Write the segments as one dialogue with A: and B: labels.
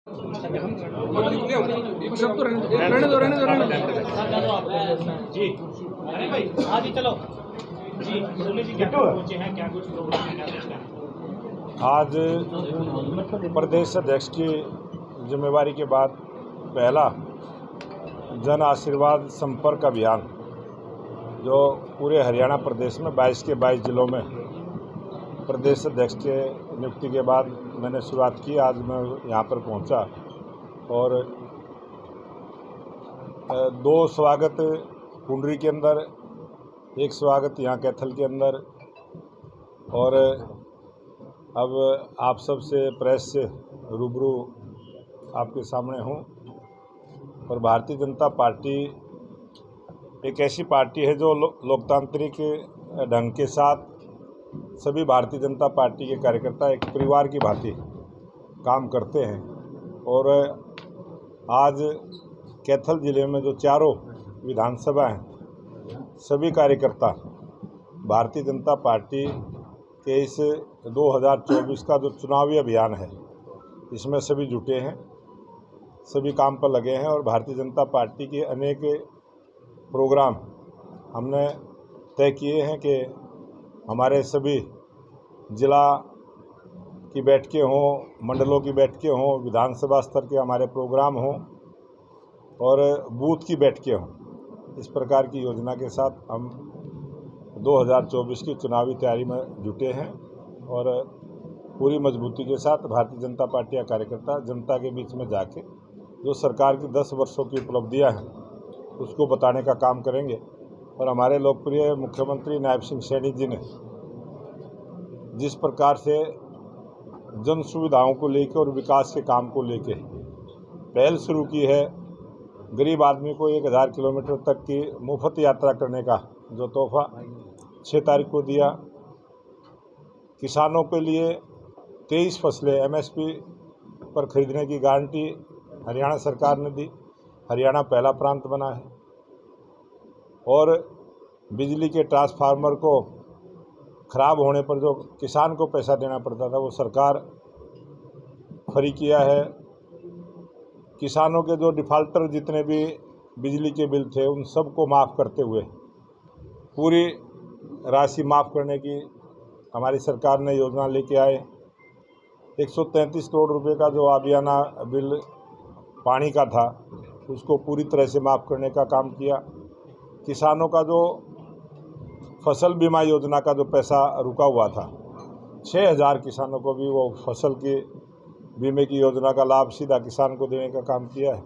A: शब्द रहने दो
B: जी। अरे भाई हाँ जी चलो जी मुरली जी क्या पहुंचे हैं, क्या कुछ प्रोग्राम है, क्या कुछ है?
C: आज प्रदेश अध्यक्ष की जिम्मेवारी के बाद पहला जन आशीर्वाद संपर्क अभियान जो पूरे हरियाणा प्रदेश में 22 के 22 जिलों में प्रदेश अध्यक्ष के नियुक्ति के बाद मैंने शुरुआत की। आज मैं यहाँ पर पहुँचा और 2 स्वागत कुंडरी के अंदर, 1 स्वागत यहाँ कैथल के अंदर, और अब आप सब से प्रेस से रूबरू आपके सामने हूँ। और भारतीय जनता पार्टी एक ऐसी पार्टी है जो लोकतांत्रिक ढंग के साथ सभी भारतीय जनता पार्टी के कार्यकर्ता एक परिवार की भांति काम करते हैं। और आज कैथल जिले में जो चारों विधानसभा हैं, सभी कार्यकर्ता भारतीय जनता पार्टी के इस 2024 का जो चुनावी अभियान है इसमें सभी जुटे हैं, सभी काम पर लगे हैं। और भारतीय जनता पार्टी के अनेक प्रोग्राम हमने तय किए हैं कि हमारे सभी जिला की बैठकें हों, मंडलों की बैठकें हों, विधानसभा स्तर के हमारे प्रोग्राम हों और बूथ की बैठकें हों। इस प्रकार की योजना के साथ हम 2024 की चुनावी तैयारी में जुटे हैं और पूरी मजबूती के साथ भारतीय जनता पार्टी का कार्यकर्ता जनता के बीच में जाके जो सरकार की 10 वर्षों की उपलब्धियां हैं उसको बताने का काम करेंगे। और हमारे लोकप्रिय मुख्यमंत्री नायब सिंह सैनी जी ने जिस प्रकार से जन सुविधाओं को लेकर और विकास के काम को लेकर पहल शुरू की है, गरीब आदमी को 1000 किलोमीटर तक की मुफ्त यात्रा करने का जो तोहफा 6 तारीख को दिया, किसानों के लिए 23 फसलें MSP पर खरीदने की गारंटी हरियाणा सरकार ने दी। हरियाणा पहला प्रांत बना है। और बिजली के ट्रांसफार्मर को खराब होने पर जो किसान को पैसा देना पड़ता था वो सरकार फ्री किया है। किसानों के जो डिफाल्टर जितने भी बिजली के बिल थे उन सबको माफ़ करते हुए पूरी राशि माफ़ करने की हमारी सरकार ने योजना लेके आए। 133 करोड़ रुपए का जो आबियाना बिल पानी का था उसको पूरी तरह से माफ़ करने का काम किया। किसानों का जो फसल बीमा योजना का जो पैसा रुका हुआ था 6000 किसानों को भी वो फसल के बीमे की योजना का लाभ सीधा किसान को देने का काम किया है।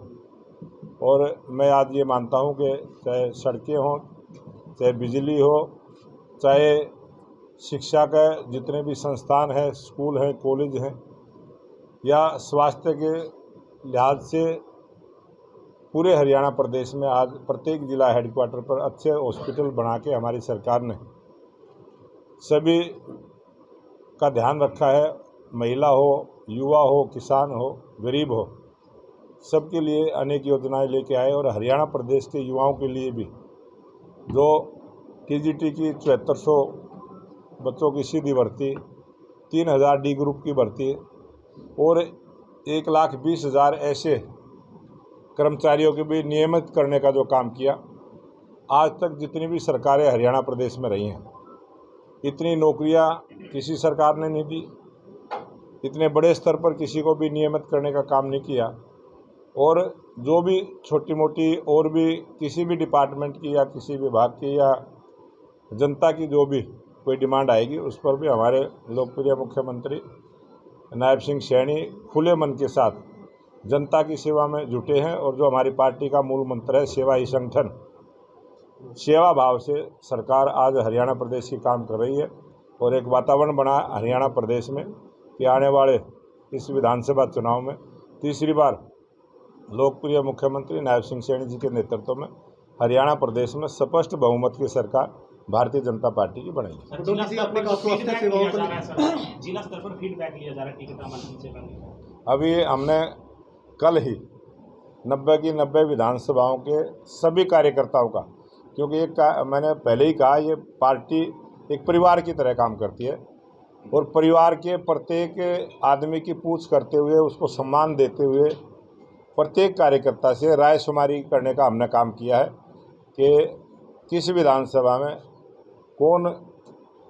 C: और मैं आज ये मानता हूँ कि चाहे सड़कें हों, चाहे बिजली हो, चाहे शिक्षा के जितने भी संस्थान हैं, स्कूल हैं, कॉलेज हैं, या स्वास्थ्य के लिहाज से पूरे हरियाणा प्रदेश में आज प्रत्येक जिला हेडक्वार्टर पर अच्छे हॉस्पिटल बना के हमारी सरकार ने सभी का ध्यान रखा है। महिला हो, युवा हो, किसान हो, गरीब हो, सबके लिए अनेक योजनाएं लेके आए। और हरियाणा प्रदेश के युवाओं के लिए भी जो TGT की 7400 बच्चों की सीधी भर्ती, 3000 D ग्रुप की भर्ती और 1,20,000 ऐसे कर्मचारियों के भी नियमित करने का जो काम किया। आज तक जितनी भी सरकारें हरियाणा प्रदेश में रही हैं इतनी नौकरियां किसी सरकार ने नहीं दी, इतने बड़े स्तर पर किसी को भी नियमित करने का काम नहीं किया। और जो भी छोटी मोटी और भी किसी भी डिपार्टमेंट की या किसी विभाग की या जनता की जो भी कोई डिमांड आएगी उस पर भी हमारे लोकप्रिय मुख्यमंत्री नायब सिंह सैनी खुले मन के साथ जनता की सेवा में जुटे हैं। और जो हमारी पार्टी का मूल मंत्र है सेवा ही संगठन, सेवा भाव से सरकार आज हरियाणा प्रदेश की काम कर रही है। और एक वातावरण बना हरियाणा प्रदेश में कि आने वाले इस विधानसभा चुनाव में तीसरी बार लोकप्रिय मुख्यमंत्री नायब सिंह सैनी जी के नेतृत्व में हरियाणा प्रदेश में स्पष्ट बहुमत की सरकार भारतीय जनता पार्टी की बनेगी।
B: जिला स्तर पर फीडबैक लिया जा रहा है।
C: अभी हमने कल ही 90 की 90 विधानसभाओं के सभी कार्यकर्ताओं का, क्योंकि मैंने पहले ही कहा ये पार्टी एक परिवार की तरह काम करती है। और परिवार के प्रत्येक आदमी की पूछ करते हुए, उसको सम्मान देते हुए प्रत्येक कार्यकर्ता से राय शुमारी करने का हमने काम किया है कि किस विधानसभा में कौन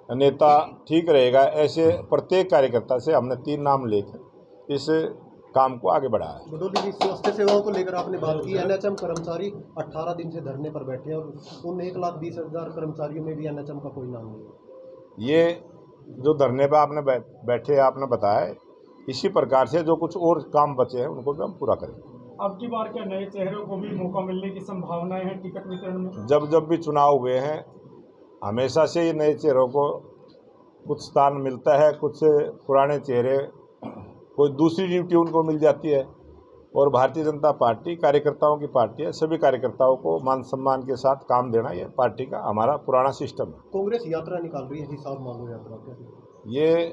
C: नेता ठीक रहेगा। ऐसे प्रत्येक कार्यकर्ता से हमने 3 नाम लेकर इस काम को आगे बढ़ाया है।
D: बदौली जी, स्वास्थ्य सेवाओं को लेकर आपने बात की। एनएचएम कर्मचारी 18 दिन से धरने पर बैठे हैं और उन 1,20,000 कर्मचारियों में भी एनएचएम का कोई नाम नहीं है।
C: ये जो धरने पर आपने बैठे आपने बताया, इसी प्रकार से जो कुछ और काम बचे हैं उनको भी हम पूरा करेंगे।
A: अब की बार क्या नए चेहरों को भी मौका मिलने की संभावनाएं हैं टिकट वितरण में?
C: जब भी चुनाव हुए हैं हमेशा से ये नए चेहरों को कुछ स्थान मिलता है, कुछ पुराने चेहरे कोई दूसरी ड्यूटी उनको मिल जाती है। और भारतीय जनता पार्टी कार्यकर्ताओं की पार्टी है, सभी कार्यकर्ताओं को मान सम्मान के साथ काम देना ये पार्टी का हमारा पुराना सिस्टम है।
D: कांग्रेस यात्रा निकाल रही है, हिसाब मांगो यात्रा कैसे?
C: ये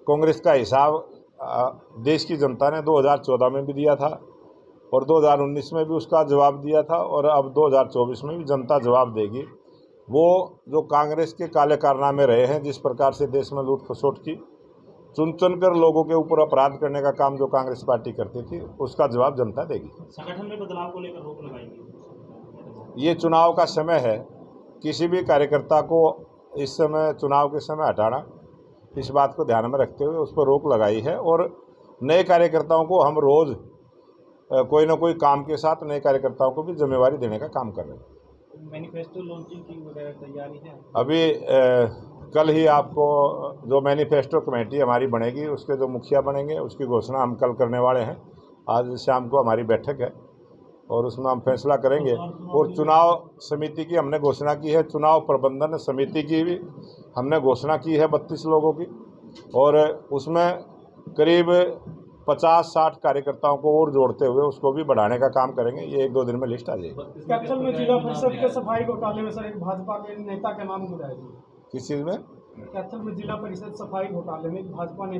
C: कांग्रेस का हिसाब देश की जनता ने 2014 में भी दिया था और 2019 में भी उसका जवाब दिया था और अब 2024 में भी जनता जवाब देगी। वो जो कांग्रेस के काले कारनामे रहे हैं, जिस प्रकार से देश में लूट खसोट की, चुन कर लोगों के ऊपर अपराध करने का काम जो कांग्रेस पार्टी करती थी, उसका जवाब जनता देगी।
B: संगठन में बदलाव को लेकर रोक लगाएंगे?
C: ये चुनाव का समय है, किसी भी कार्यकर्ता को इस समय चुनाव के समय हटाना, इस बात को ध्यान में रखते हुए उस पर रोक लगाई है। और नए कार्यकर्ताओं को हम रोज़ कोई ना कोई काम के साथ नए कार्यकर्ताओं को भी जिम्मेवारी देने का काम कर रहे हैं।
B: मैनिफेस्टो लॉन्चिंग की वगैरह तैयारी है?
C: अभी कल ही आपको जो मैनिफेस्टो कमेटी हमारी बनेगी, उसके जो मुखिया बनेंगे उसकी घोषणा हम कल करने वाले हैं। आज शाम को हमारी बैठक है और उसमें हम फैसला करेंगे। और चुनाव समिति की हमने घोषणा की है, चुनाव प्रबंधन समिति की भी हमने घोषणा की है 32 लोगों की, और उसमें करीब 50-60 कार्यकर्ताओं को और जोड़ते हुए उसको भी बढ़ाने का काम करेंगे। ये 1-2 दिन में लिस्ट आ जाएगी।
A: कैथल में जिला परिषद के सफाई घोटाले में सर एक भाजपा के नेता का नाम गुजरा है।
C: किस चीज़ में?
A: कैथल में जिला परिषद सफाई घोटाले में भाजपा ने